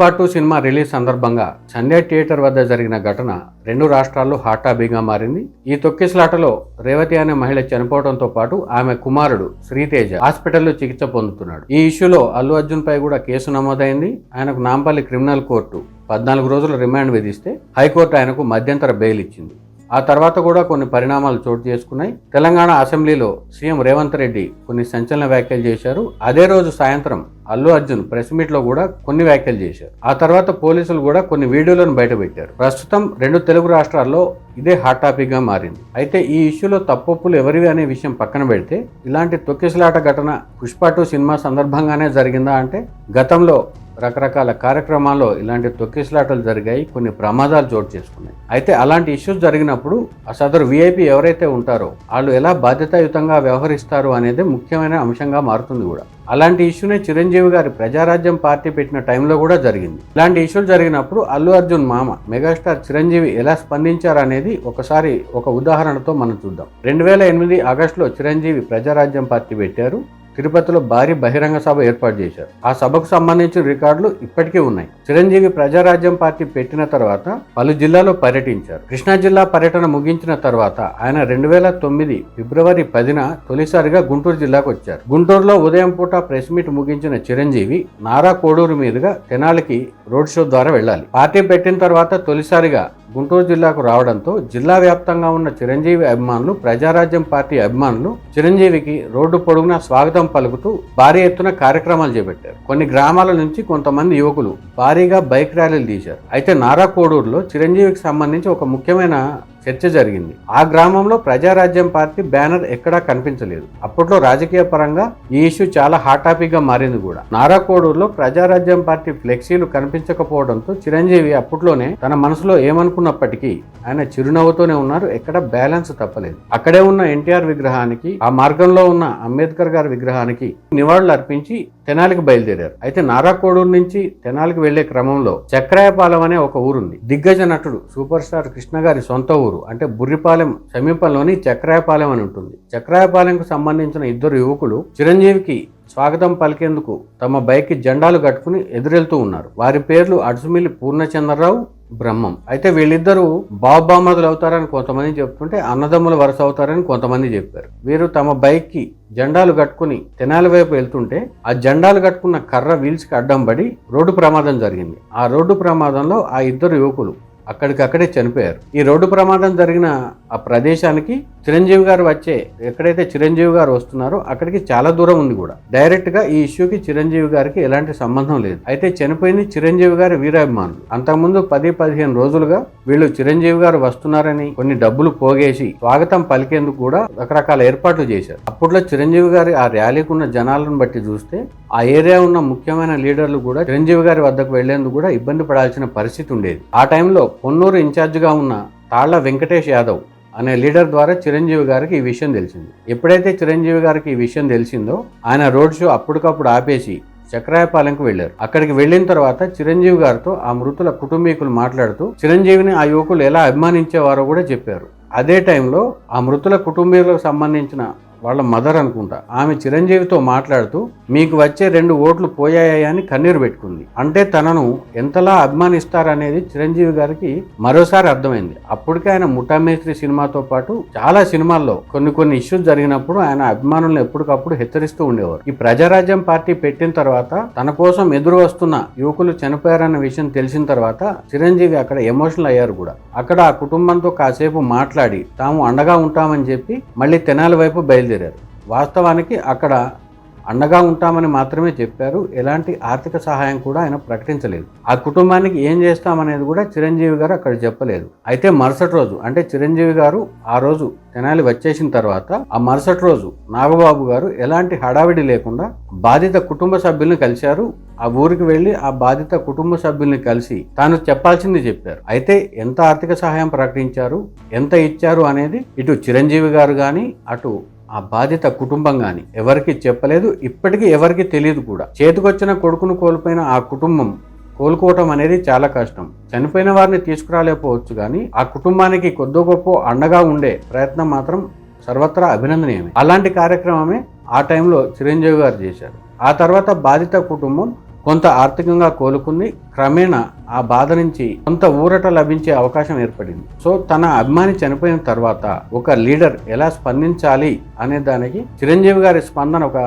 Pushpa 2 cinema release సందర్భంగా సంధ్య theatre వద్ద జరిగిన ఘటన రెండు రాష్ట్రాల్లో హాట్ టాపిక్గా మారింది. ఈ తొక్కిసలాటలో రేవతి అనే మహిళ చనిపోవడంతో పాటు ఆమె కుమారుడు శ్రీతేజ హాస్పిటల్లో చికిత్స పొందుతున్నాడు. ఈ ఇష్యూలో అల్లు అర్జున్ పై కూడా కేసు నమోదైంది. ఆయనకు నాంపల్లి క్రిమినల్ కోర్టు 14 రోజుల రిమాండ్ విధిస్తే హైకోర్టు ఆయనకు మధ్యంతర బెయిల్ ఇచ్చింది. ఆ తర్వాత కూడా కొన్ని పరిణామాలు చోటు చేసుకున్నాయి. తెలంగాణ అసెంబ్లీలో సీఎం రేవంత్ రెడ్డి కొన్ని సంచలన వ్యాఖ్యలు చేశారు. అదే రోజు సాయంత్రం అల్లు అర్జున్ ప్రెస్ మీట్ లో కూడా కొన్ని వ్యాఖ్యలు చేశారు. ఆ తర్వాత పోలీసులు కూడా కొన్ని వీడియోలను బయటపెట్టారు. ప్రస్తుతం రెండు తెలుగు రాష్ట్రాల్లో ఇదే హాట్ టాపిక్ గా మారింది. అయితే ఈ ఇష్యూలో తప్పొప్పులు ఎవరివి అనే విషయం పక్కన పెడితే ఇలాంటి తొక్కిసలాట ఘటన పుష్ప 2 సినిమా సందర్భంగానే జరిగిందా అంటే గతంలో రకరకాల కార్యక్రమాల్లో ఇలాంటి తొక్కిసలాటలు జరిగాయి, కొన్ని ప్రమాదాలు చోటు చేసుకున్నాయి. అయితే అలాంటి ఇష్యూస్ జరిగినప్పుడు ఆ సదరు విఐపి ఎవరైతే ఉంటారో వాళ్ళు ఎలా బాధ్యతాయుతంగా వ్యవహరిస్తారు అనేది ముఖ్యమైన అంశంగా మారుతుంది కూడా. అలాంటి ఇష్యూనే చిరంజీవి గారి ప్రజారాజ్యం పార్టీ పెట్టిన టైంలో కూడా జరిగింది. ఇలాంటి ఇష్యూలు జరిగినప్పుడు అల్లు అర్జున్ మామ మెగాస్టార్ చిరంజీవి ఎలా స్పందించారు అనేది ఒకసారి ఒక ఉదాహరణతో మనం చూద్దాం. 2008 ఆగస్టులో చిరంజీవి ప్రజారాజ్యం పార్టీ పెట్టారు. తిరుపతిలో భారీ బహిరంగ సభ ఏర్పాటు చేశారు. ఆ సభకు సంబంధించిన రికార్డులు ఇప్పటికీ ఉన్నాయి. చిరంజీవి ప్రజారాజ్యం పార్టీ పెట్టిన తర్వాత పలు జిల్లాలో పర్యటించారు. కృష్ణా జిల్లా పర్యటన ముగించిన తర్వాత ఆయన 2009 ఫిబ్రవరి 10న తొలిసారిగా గుంటూరు జిల్లాకు వచ్చారు. గుంటూరులో ఉదయం పూట ప్రెస్ మీట్ ముగించిన చిరంజీవి నారా కోడూరు మీదుగా తెనాలికి రోడ్ షో ద్వారా వెళ్ళాలి. పార్టీ పెట్టిన తర్వాత తొలిసారిగా గుంటూరు జిల్లాకు రావడంతో జిల్లా వ్యాప్తంగా ఉన్న చిరంజీవి అభిమానులు, ప్రజారాజ్యం పార్టీ అభిమానులు చిరంజీవికి రోడ్డు పొడుగునా స్వాగతం పలుకుతూ భారీ ఎత్తున కార్యక్రమాలు చేపట్టారు. కొన్ని గ్రామాల నుంచి కొంతమంది యువకులు భారీగా బైక్ ర్యాలీలు తీశారు. అయితే నారా కోడూరులో చిరంజీవికి సంబంధించి ఒక ముఖ్యమైన చర్చ జరిగింది. ఆ గ్రామంలో ప్రజారాజ్యం పార్టీ బ్యానర్ ఎక్కడా కనిపించలేదు. అప్పట్లో రాజకీయ పరంగా ఈ ఇష్యూ చాలా హాట్ టాపిక్ గా మారింది కూడా. నారా కోడూరులో ప్రజారాజ్యం పార్టీ ఫ్లెక్సీలు కనిపించకపోవడంతో చిరంజీవి అప్పట్లోనే తన మనసులో ఏమనుకున్నప్పటికీ ఆయన చిరునవ్వుతోనే ఉన్నారు. ఎక్కడ బ్యాలెన్స్ తప్పలేదు. అక్కడే ఉన్న ఎన్టీఆర్ విగ్రహానికి, ఆ మార్గంలో ఉన్న అంబేద్కర్ గారి విగ్రహానికి నివాళులు అర్పించి తెనాలికి బయలుదేరారు. అయితే నారా కోడూరు నుంచి తెనాలికి వెళ్లే క్రమంలో చక్రాయపాలెం అనే ఒక ఊరుంది. దిగ్గజ నటుడు సూపర్ స్టార్ కృష్ణ గారి సొంత ఊరు. అంటే బుర్రిపాలెం సమీపంలోని చక్రాయపాలెం అని ఉంటుంది. చక్రాయపాలెంకు సంబంధించిన ఇద్దరు యువకులు చిరంజీవికి స్వాగతం పలికేందుకు తమ బైక్ జెండాలు కట్టుకుని ఎదురెళ్తూ ఉన్నారు. వారి పేర్లు అడుసుమిల్లి పూర్ణచంద్రరావు, బ్రహ్మం. అయితే వీళ్ళిద్దరూ బాబామదులు అవుతారని కొంతమంది చెప్తుంటే అన్నదమ్ముల వరుస అవుతారని కొంతమంది చెప్పారు. వీరు తమ బైక్ కి జెండాలు కట్టుకుని తెనాలి వైపు వెళ్తుంటే ఆ జెండాలు కట్టుకున్న కర్ర వీల్స్ కి అడ్డం పడి రోడ్డు ప్రమాదం జరిగింది. ఆ రోడ్డు ప్రమాదంలో ఆ ఇద్దరు యువకులు అక్కడికక్కడే చనిపోయారు. ఈ రోడ్డు ప్రమాదం జరిగిన ఆ ప్రదేశానికి చిరంజీవి గారు ఎక్కడైతే చిరంజీవి గారు వస్తున్నారో అక్కడికి చాలా దూరం ఉంది కూడా. డైరెక్ట్ గా ఈ ఇష్యూకి చిరంజీవి గారికి ఎలాంటి సంబంధం లేదు. అయితే చనిపోయింది చిరంజీవి గారి వీరాభిమానులు. అంతకుముందు 10-15 రోజులుగా వీళ్ళు చిరంజీవి గారు వస్తున్నారని కొన్ని డబ్బులు పోగేసి స్వాగతం పలికేందుకు కూడా రకరకాల ఏర్పాట్లు చేశారు. అప్పట్లో చిరంజీవి గారి ఆ ర్యాలీకి ఉన్న జనాలను బట్టి చూస్తే ఆ ఏరియా ఉన్న ముఖ్యమైన లీడర్లు కూడా చిరంజీవి గారి వద్దకు వెళ్లేందుకు కూడా ఇబ్బంది పడాల్సిన పరిస్థితి ఉండేది. ఆ టైంలో పొన్నూరు ఇన్ఛార్జిగా ఉన్న తాళ్ల వెంకటేష్ యాదవ్ అనే లీడర్ ద్వారా చిరంజీవి గారికి ఈ విషయం తెలిసింది. ఎప్పుడైతే చిరంజీవి గారికి ఈ విషయం తెలిసిందో ఆయన రోడ్ షో అప్పటికప్పుడు ఆపేసి చక్రాయపాలెంకు వెళ్లారు. అక్కడికి వెళ్లిన తర్వాత చిరంజీవి గారితో ఆ మృతుల కుటుంబీకులు మాట్లాడుతూ చిరంజీవిని ఆ యువకులు ఎలా అభిమానించేవారో కూడా చెప్పారు. అదే టైంలో ఆ మృతుల కుటుంబీకులకు సంబంధించిన వాళ్ళ మదర్ అనుకుంటా, ఆమె చిరంజీవితో మాట్లాడుతూ మీకు వచ్చే 2 ఓట్లు పోయాయని కన్నీరు పెట్టుకుంది. అంటే తనను ఎంతలా అభిమానిస్తారనేది చిరంజీవి గారికి మరోసారి అర్థమైంది. అప్పటికే ఆయన ముఠామేస్త్రి సినిమాతో పాటు చాలా సినిమాల్లో కొన్ని ఇష్యూస్ జరిగినప్పుడు ఆయన అభిమానులను ఎప్పటికప్పుడు హెచ్చరిస్తూ ఉండేవారు. ఈ ప్రజారాజ్యం పార్టీ పెట్టిన తర్వాత తన కోసం ఎదురు వస్తున్న యువకులు చనిపోయారన్న విషయం తెలిసిన తర్వాత చిరంజీవి అక్కడ ఎమోషనల్ అయ్యారు కూడా. అక్కడ ఆ కుటుంబంతో కాసేపు మాట్లాడి తాము అండగా ఉంటామని చెప్పి మళ్ళీ తెనాలి వైపు బయలుదేరారు. వాస్తవానికి అక్కడ అండగా ఉంటామని మాత్రమే చెప్పారు. ఎలాంటి ఆర్థిక సహాయం కూడా ఆయన ప్రకటించలేదు. ఆ కుటుంబానికి ఏం చేస్తామనేది కూడా చిరంజీవి గారు అక్కడ చెప్పలేదు. అయితే మరుసటి రోజు అంటే చిరంజీవి గారు ఆ రోజు తెనాలి వచ్చేసిన తర్వాత ఆ మరుసటి రోజు నాగబాబు గారు ఎలాంటి హడావిడి లేకుండా బాధిత కుటుంబ సభ్యుల్ని కలిశారు. ఆ ఊరికి వెళ్లి ఆ బాధిత కుటుంబ సభ్యుల్ని కలిసి తాను చెప్పాల్సింది చెప్పారు. అయితే ఎంత ఆర్థిక సహాయం ప్రకటించారు, ఎంత ఇచ్చారు అనేది ఇటు చిరంజీవి గారు కానీ అటు ఆ బాధిత కుటుంబం గాని ఎవరికి చెప్పలేదు. ఇప్పటికీ ఎవరికి తెలియదు కూడా. చేతికొచ్చిన కొడుకును కోల్పోయిన ఆ కుటుంబం కోలుకోవటం అనేది చాలా కష్టం. చనిపోయిన వారిని తీసుకురాలేకపోవచ్చు కానీ ఆ కుటుంబానికి కొద్దో గొప్ప అండగా ఉండే ప్రయత్నం మాత్రం సర్వత్రా అభినందనీయమే. అలాంటి కార్యక్రమమే ఆ టైంలో చిరంజీవి గారు చేశారు. ఆ తర్వాత బాధిత కుటుంబం కొంత ఆర్థికంగా కోలుకుంది. క్రమేణా ఆ బాధ నుంచి కొంత ఊరట లభించే అవకాశం ఏర్పడింది. సో తన అభిమాని చనిపోయిన తర్వాత ఒక లీడర్ ఎలా స్పందించాలి అనే దానికి చిరంజీవి గారి స్పందన ఒక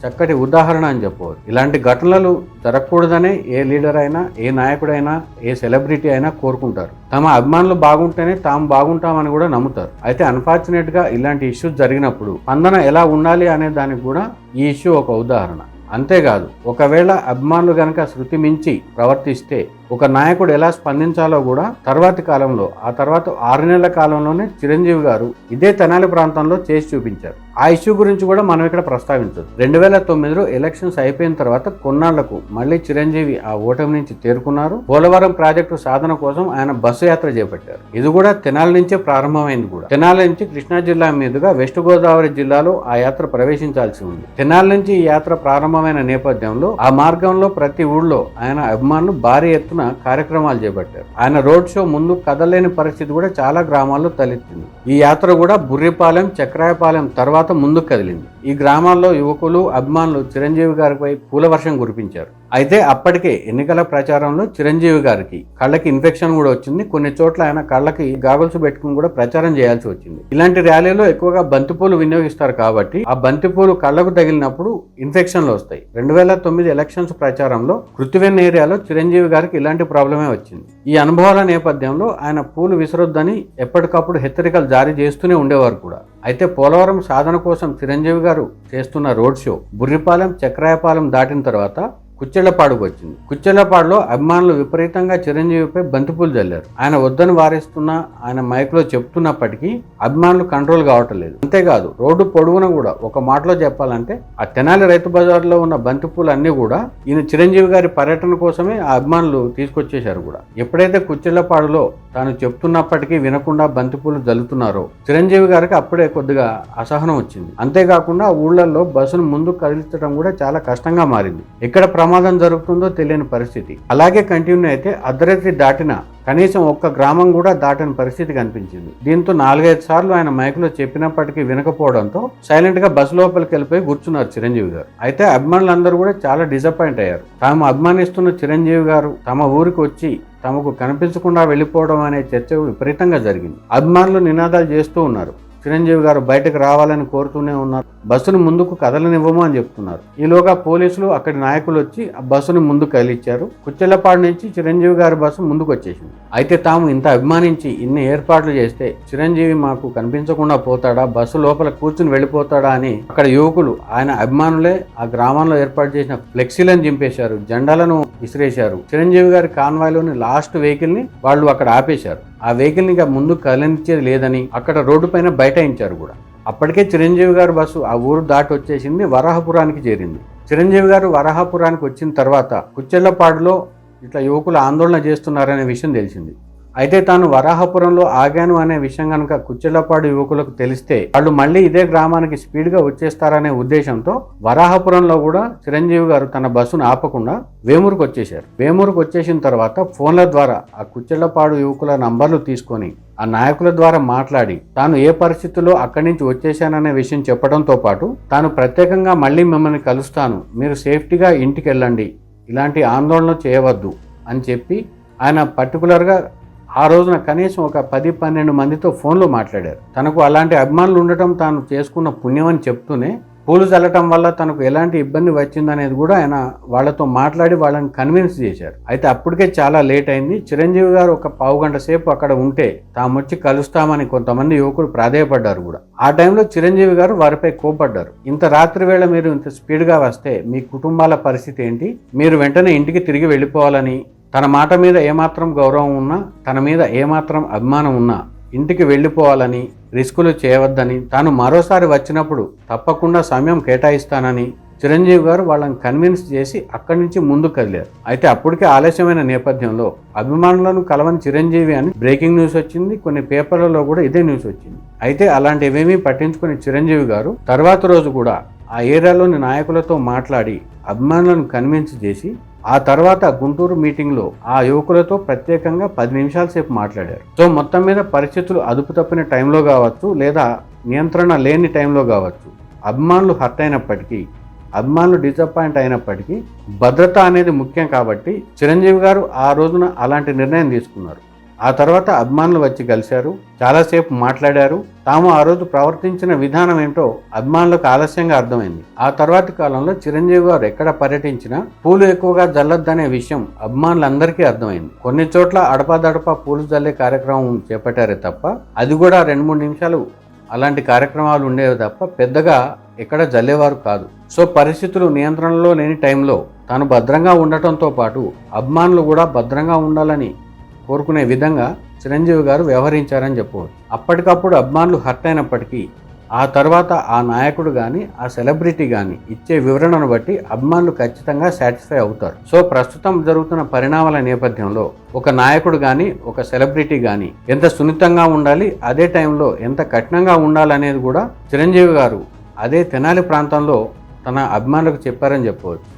చక్కటి ఉదాహరణ అని చెప్పవచ్చు. ఇలాంటి ఘటనలు జరగకూడదనే ఏ లీడర్ అయినా, ఏ నాయకుడైనా, ఏ సెలబ్రిటీ అయినా కోరుకుంటారు. తమ అభిమానులు బాగుంటేనే తాము బాగుంటామని కూడా నమ్ముతారు. అయితే అన్ఫార్చునేట్ గా ఇలాంటి ఇష్యూస్ జరిగినప్పుడు స్పందన ఎలా ఉండాలి అనే దానికి కూడా ఈ ఇష్యూ ఒక ఉదాహరణ. అంతేకాదు, ఒకవేళ అభిమానులు గనక శృతి మించి ప్రవర్తిస్తే ఒక నాయకుడు ఎలా స్పందించాలో కూడా తర్వాతి కాలంలో, ఆ తర్వాత 6 నెలల కాలంలోనే చిరంజీవి గారు ఇదే తెనాలి ప్రాంతంలో చేసి చూపించారు. ఆ ఇష్యూ గురించి కూడా మనం ఇక్కడ ప్రస్తావించదు. 2009లో ఎలక్షన్స్ అయిపోయిన తర్వాత కొన్నాళ్లకు మళ్ళీ చిరంజీవి ఆ ఓటమి నుంచి తేరుకున్నారు. పోలవరం ప్రాజెక్టు సాధన కోసం ఆయన బస్సు యాత్ర చేపట్టారు. ఇది కూడా తెనాలి నుంచే ప్రారంభమైంది. కూడా తెనాలి నుంచి కృష్ణా జిల్లా మీదుగా వెస్ట్ గోదావరి జిల్లాలో ఆ యాత్ర ప్రవేశించాల్సి ఉంది. తెనాలి నుంచి ఈ యాత్ర ప్రారంభమైన నేపథ్యంలో ఆ మార్గంలో ప్రతి ఊళ్ళో ఆయన అభిమానులు భారీ ఎత్తున కార్యక్రమాలు చేపట్టారు. ఆయన రోడ్ షో ముందు కదలేని పరిస్థితి కూడా చాలా గ్రామాల్లో తలెత్తింది. ఈ యాత్ర కూడా బుర్రిపాలెం, చక్రాయపాలెం తర్వాత ముందుకు కదిలింది. ఈ గ్రామాల్లో యువకులు, అభిమానులు చిరంజీవి గారిపై పూల వర్షం కురిపించారు. అయితే అప్పటికే ఎన్నికల ప్రచారంలో చిరంజీవి గారికి కళ్ళకి ఇన్ఫెక్షన్ కూడా వచ్చింది. కొన్ని చోట్ల ఆయన కళ్ళకి గాగుల్స్ పెట్టుకుని కూడా ప్రచారం చేయాల్సి వచ్చింది. ఇలాంటి ర్యాలీలో ఎక్కువగా బంతిపూలు వినియోగిస్తారు కాబట్టి ఆ బంతిపూలు కళ్ళకు తగిలినప్పుడు ఇన్ఫెక్షన్లు వస్తాయి. 2009 ఎలక్షన్స్ ప్రచారంలో కృత్తివెన్ ఏరియాలో చిరంజీవి గారికి ఇలాంటి ప్రాబ్లమే వచ్చింది. ఈ అనుభవాల నేపథ్యంలో ఆయన పూలు విసరొద్దని ఎప్పటికప్పుడు హెచ్చరికలు జారీ చేస్తూనే ఉండేవారు కూడా. అయితే పోలవరం సాధన కోసం చిరంజీవి గారు చేస్తున్న రోడ్ షో బుర్రిపాలెం, చక్రాయపాలెం దాటిన తర్వాత కుచ్చెళ్లపాడుకు వచ్చింది. కుచ్చెళ్లపాడులో అభిమానులు విపరీతంగా చిరంజీవిపై బంతిపూలు జల్లారు. ఆయన వద్దని వారిస్తున్నా, ఆయన మైక్లో చెప్తున్నప్పటికీ అభిమానులు కంట్రోల్ కావటం లేదు. అంతేకాదు, రోడ్డు పొడవున కూడా ఒక మాటలో చెప్పాలంటే ఆ తెనాలి రైతు బజార్లో ఉన్న బంతిపూలు అన్ని కూడా ఈయన చిరంజీవి గారి పర్యటన కోసమే ఆ అభిమానులు తీసుకొచ్చేశారు కూడా. ఎప్పుడైతే కుచ్చెళ్లపాడులో తాను చెప్తున్నప్పటికీ వినకుండా బంతిపూలు జల్లుతున్నారో చిరంజీవి గారికి అప్పుడే కొద్దిగా అసహనం వచ్చింది. అంతేకాకుండా ఊళ్ళల్లో బస్సును ముందుకు కదిలించడం కూడా చాలా కష్టంగా మారింది. ఎక్కడ ప్రమాదం జరుగుతుందో తెలియని పరిస్థితి. అలాగే కంటిన్యూ అయితే అర్ధరాత్రి దాటిన కనీసం ఒక్క గ్రామం కూడా దాటని పరిస్థితి కనిపించింది. దీంతో 4-5 సార్లు ఆయన మైకులో చెప్పినప్పటికీ వినకపోవడంతో సైలెంట్ గా బస్సు లోపలికి వెళ్ళిపోయి కూర్చున్నారు చిరంజీవి గారు. అయితే అభిమానులందరూ కూడా చాలా డిసప్పాయింట్ అయ్యారు. తాము అభిమానిస్తున్న చిరంజీవి గారు తమ ఊరికి వచ్చి తమకు కనిపించకుండా వెళ్ళిపోవడం అనే చర్చ విపరీతంగా జరిగింది. అభిమానులు నినాదాలు చేస్తూ ఉన్నారు. చిరంజీవి గారు బయటకు రావాలని కోరుతూనే ఉన్నారు. బస్సును ముందుకు కదలనివ్వము అని చెప్తున్నారు. ఈలోగా పోలీసులు, అక్కడి నాయకులు వచ్చి ఆ బస్సును ముందుకు కదిలిచ్చారు. కుచ్చెళ్లపాడు నుంచి చిరంజీవి గారి బస్సు ముందుకు వచ్చేసింది. అయితే తాము ఇంత అభిమానించి ఇన్ని ఏర్పాట్లు చేస్తే చిరంజీవి మాకు కనిపించకుండా పోతాడా, బస్సు లోపల కూర్చుని వెళ్ళిపోతాడా అని అక్కడ యువకులు, ఆయన అభిమానులే ఆ గ్రామంలో ఏర్పాటు చేసిన ఫ్లెక్సీలను చింపేశారు, జెండాలను విసిరేశారు. చిరంజీవి గారి కాన్వాయ్లోని లాస్ట్ వెహికల్ ని వాళ్ళు అక్కడ ఆపేశారు. ఆ వెహికల్ ని ముందుకు కదిలించేది లేదని అక్కడ రోడ్డు పైన బైఠాయించారు కూడా. అప్పటికే చిరంజీవి గారి బస్సు ఆ ఊరు దాటి వచ్చేసింది, వరాహపురానికి చేరింది. చిరంజీవి గారు వరాహపురానికి వచ్చిన తర్వాత కుచ్చెళ్లపాడులో ఇట్లా యువకులు ఆందోళన చేస్తున్నారనే విషయం తెలిసింది. అయితే తాను వరాహపురంలో ఆగాను అనే విషయం కనుక కుచ్చెళ్లపాడు యువకులకు తెలిస్తే వాళ్ళు మళ్ళీ ఇదే గ్రామానికి స్పీడ్గా వచ్చేస్తారనే ఉద్దేశంతో వరాహపురంలో కూడా చిరంజీవి గారు తన బస్సును ఆపకుండా వేమూరుకు వచ్చేశారు. వేమూరుకు వచ్చేసిన తర్వాత ఫోన్ల ద్వారా ఆ కుచ్చెళ్లపాడు యువకుల నంబర్లు తీసుకొని ఆ నాయకుల ద్వారా మాట్లాడి తాను ఏ పరిస్థితుల్లో అక్కడి నుంచి వచ్చేశాననే విషయం చెప్పడంతో పాటు తాను ప్రత్యేకంగా మళ్ళీ మిమ్మల్ని కలుస్తాను, మీరు సేఫ్టీగా ఇంటికి వెళ్ళండి, ఇలాంటి ఆందోళన చేయవద్దు అని చెప్పి ఆయన పర్టికులర్గా ఆ రోజున కనీసం ఒక 10-12 మందితో ఫోన్లో మాట్లాడారు. తనకు అలాంటి అభిమానులు ఉండటం తాను చేసుకున్న పుణ్యం అని చెప్తూనే పూలు చల్లటం వల్ల తనకు ఎలాంటి ఇబ్బంది వచ్చిందనేది కూడా ఆయన వాళ్ళతో మాట్లాడి వాళ్ళని కన్విన్స్ చేశారు. అయితే అప్పటికే చాలా లేట్ అయింది. చిరంజీవి గారు ఒక 15 గంట సేపు అక్కడ ఉంటే తాము వచ్చి కలుస్తామని కొంతమంది యువకులు ప్రాధేయపడ్డారు కూడా. ఆ టైంలో చిరంజీవి గారు వారిపై కోపడ్డారు. ఇంత రాత్రి వేళ మీరు ఇంత స్పీడ్గా వస్తే మీ కుటుంబాల పరిస్థితి ఏంటి, మీరు వెంటనే ఇంటికి తిరిగి వెళ్ళిపోవాలని, తన మాట మీద ఏమాత్రం గౌరవం ఉన్నా, తన మీద ఏమాత్రం అభిమానం ఉన్నా ఇంటికి వెళ్ళిపోవాలని, రిస్కులు చేయవద్దని, తాను మరోసారి వచ్చినప్పుడు తప్పకుండా సమయం కేటాయిస్తానని చిరంజీవి గారు వాళ్ళని కన్విన్స్ చేసి అక్కడి నుంచి ముందుకు కదిలారు. అయితే అప్పటికే ఆలస్యమైన నేపథ్యంలో అభిమానులను కలవని చిరంజీవి అని బ్రేకింగ్ న్యూస్ వచ్చింది. కొన్ని పేపర్లలో కూడా ఇదే న్యూస్ వచ్చింది. అయితే అలాంటివేమీ పట్టించుకుని చిరంజీవి గారు తర్వాత రోజు కూడా ఆ ఏరియాలోని నాయకులతో మాట్లాడి అభిమానులను కన్విన్స్ చేసి ఆ తర్వాత గుంటూరు మీటింగ్లో ఆ యువకులతో ప్రత్యేకంగా 10 నిమిషాల సేపు మాట్లాడారు. సో మొత్తం మీద పరిస్థితులు అదుపు తప్పిన టైంలో కావచ్చు, లేదా నియంత్రణ లేని టైంలో కావచ్చు, అభిమానులు హర్ట్ అయినప్పటికీ అభిమానులు డిసప్పాయింట్ అయినప్పటికీ భద్రత అనేది ముఖ్యం కాబట్టి చిరంజీవి గారు ఆ రోజున అలాంటి నిర్ణయం తీసుకున్నారు. ఆ తర్వాత అభిమానులు వచ్చి కలిశారు, చాలాసేపు మాట్లాడారు. తాము ఆ రోజు ప్రవర్తించిన విధానం ఏంటో అభిమానులకు ఆలస్యంగా అర్థమైంది. ఆ తర్వాతి కాలంలో చిరంజీవి గారు ఎక్కడ పర్యటించినా పూలు ఎక్కువగా జల్లొద్దనే విషయం అభిమానులందరికీ అర్థమైంది. కొన్ని చోట్ల అడపాదడపా పూలు జల్లే కార్యక్రమం చేపట్టారే తప్ప అది కూడా 2-3 నిమిషాలు అలాంటి కార్యక్రమాలు ఉండేవి తప్ప పెద్దగా ఎక్కడ జల్లేవారు కాదు. సో పరిస్థితులు నియంత్రణలో లేని టైంలో తాను భద్రంగా ఉండటంతో పాటు అభిమానులు కూడా భద్రంగా ఉండాలని కోరుకునే విధంగా చిరంజీవి గారు వ్యవహరించారని చెప్పవచ్చు. అప్పటికప్పుడు అభిమానులు హర్ట్ అయినప్పటికీ ఆ తర్వాత ఆ నాయకుడు కానీ ఆ సెలబ్రిటీ కానీ ఇచ్చే వివరణను బట్టి అభిమానులు ఖచ్చితంగా సాటిస్ఫై అవుతారు. సో ప్రస్తుతం జరుగుతున్న పరిణామాల నేపథ్యంలో ఒక నాయకుడు కానీ ఒక సెలబ్రిటీ కానీ ఎంత సున్నితంగా ఉండాలి, అదే టైంలో ఎంత కఠినంగా ఉండాలనేది కూడా చిరంజీవి గారు అదే తెనాలి ప్రాంతంలో తన అభిమానులకు చెప్పారని చెప్పవచ్చు.